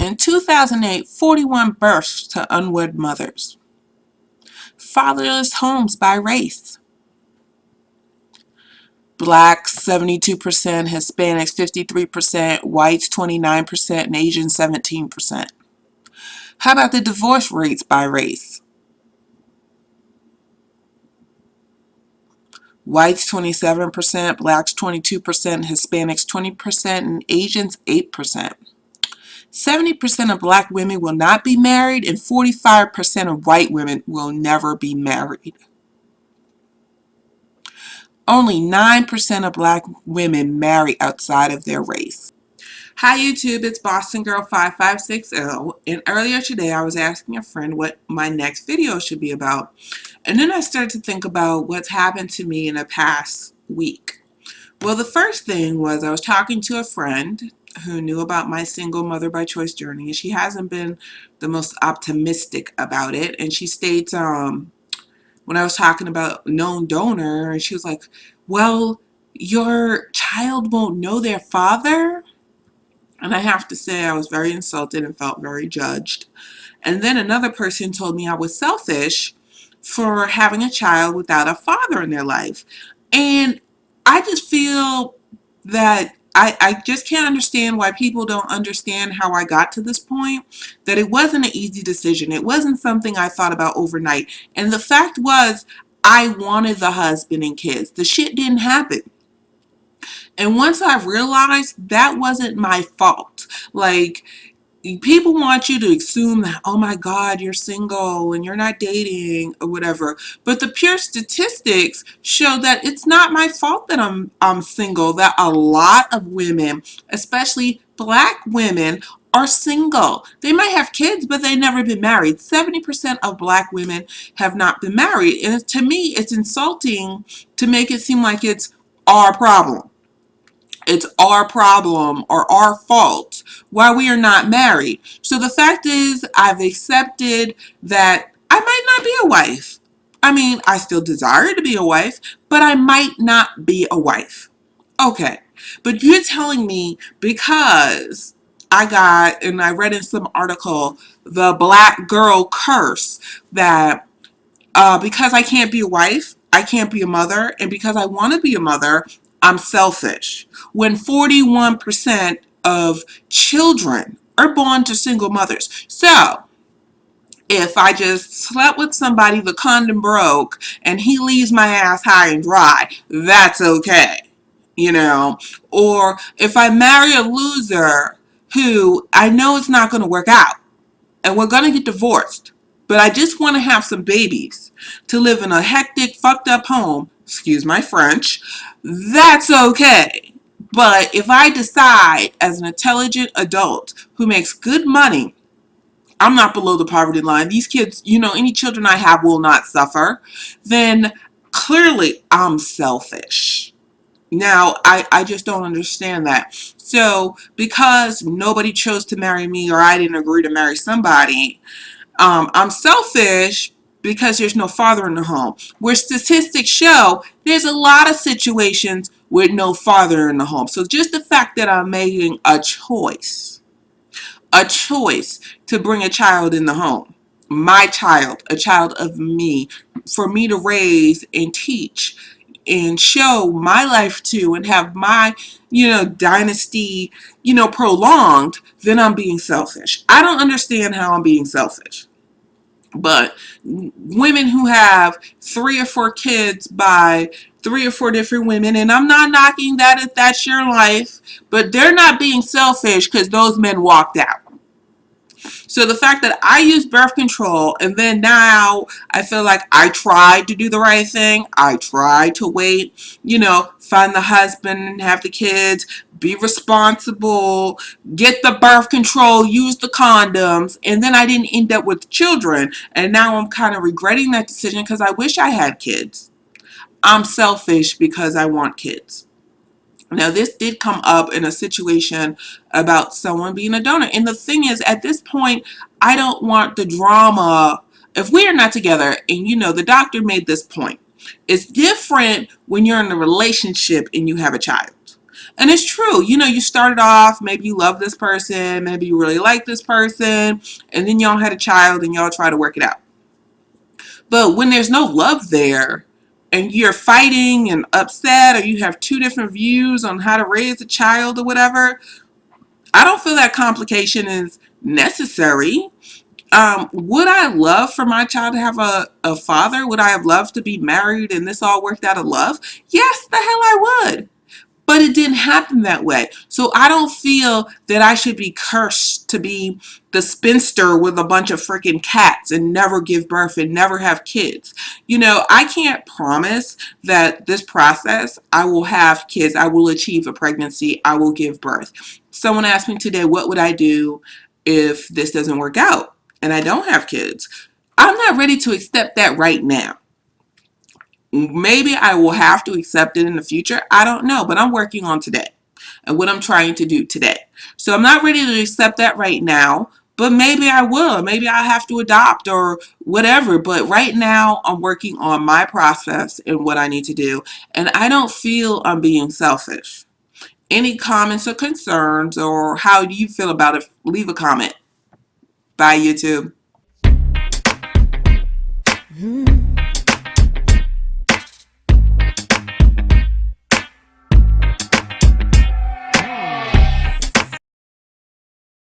In 2008, 41 births to unwed mothers. Fatherless homes by race. Blacks 72%, Hispanics 53%, whites 29%, and Asians 17%. How about the divorce rates by race? Whites 27%, blacks 22%, Hispanics 20%, and Asians 8%. 70% of black women will not be married, and 45% of white women will never be married. Only 9% of black women marry outside of their race. Hi YouTube, it's Boston Girl 5560, and earlier today I was asking a friend what my next video should be about, and then I started to think about what's happened to me in the past week. Well, the first thing was I was talking to a friend who knew about my single mother by choice journey, and she hasn't been the most optimistic about it, and she states when I was talking about known donor, and she was like, well, your child won't know their father? And I have to say I was very insulted and felt very judged. And then another person told me I was selfish for having a child without a father in their life. And I just feel that I just can't understand why people don't understand how I got to this point, that it wasn't an easy decision. It wasn't something I thought about overnight. And the fact was, I wanted the husband and kids. The shit didn't happen. And once I realized that wasn't my fault, like, people want you to assume that, oh my God, you're single and you're not dating or whatever. But the pure statistics show that it's not my fault that I'm single, that a lot of women, especially black women, are single. They might have kids, but they've never been married. 70% of black women have not been married. And to me, it's insulting to make it seem like it's our problem. It's our problem or our fault why we are not married. So the fact is, I've accepted that I might not be a wife. I mean, I still desire to be a wife, but I might not be a wife. Okay, but you're telling me because and I read in some article, the black girl curse, that because I can't be a wife, I can't be a mother, and because I want to be a mother, I'm selfish. When 41% of children are born to single mothers. So, if I just slept with somebody, the condom broke, and he leaves my ass high and dry, that's okay. You know? Or if I marry a loser who I know it's not going to work out, and we're going to get divorced, but I just want to have some babies to live in a hectic, fucked up home, excuse my French, that's okay. But if I decide as an intelligent adult who makes good money, I'm not below the poverty line, these kids, any children I have will not suffer, then clearly I'm selfish. Now, I just don't understand that. So, because nobody chose to marry me or I didn't agree to marry somebody, I'm selfish because there's no father in the home. Where statistics show there's a lot of situations with no father in the home. So just the fact that I'm making a choice to bring a child in the home, my child, a child of me, for me to raise and teach and show my life to and have my, dynasty, prolonged, then I'm being selfish. I don't understand how I'm being selfish. But women who have 3 or 4 kids by 3 or 4 different women, and I'm not knocking that if that's your life, but they're not being selfish because those men walked out. So the fact that I use birth control and then now I feel like I tried to do the right thing. I tried to wait, find the husband and have the kids, be responsible, get the birth control, use the condoms, and then I didn't end up with children. And now I'm kind of regretting that decision because I wish I had kids. I'm selfish because I want kids. Now, this did come up in a situation about someone being a donor. And the thing is, at this point, I don't want the drama. If we are not together, and the doctor made this point, it's different when you're in a relationship and you have a child. And it's true. You started off, maybe you love this person, maybe you really like this person, and then y'all had a child and y'all try to work it out. But when there's no love there, and you're fighting and upset, or you have two different views on how to raise a child or whatever, I don't feel that complication is necessary. Would I love for my child to have a father? Would I have loved to be married and this all worked out of love? Yes, the hell I would. But it didn't happen that way. So I don't feel that I should be cursed to be the spinster with a bunch of freaking cats and never give birth and never have kids. I can't promise that this process, I will have kids, I will achieve a pregnancy, I will give birth. Someone asked me today, what would I do if this doesn't work out and I don't have kids? I'm not ready to accept that right now. Maybe I will have to accept it in the future. I don't know, but I'm working on today and what I'm trying to do today. So I'm not ready to accept that right now, but maybe I will. Maybe I have to adopt or whatever. But right now, I'm working on my process and what I need to do. And I don't feel I'm being selfish. Any comments or concerns, or how do you feel about it? Leave a comment. Bye, YouTube.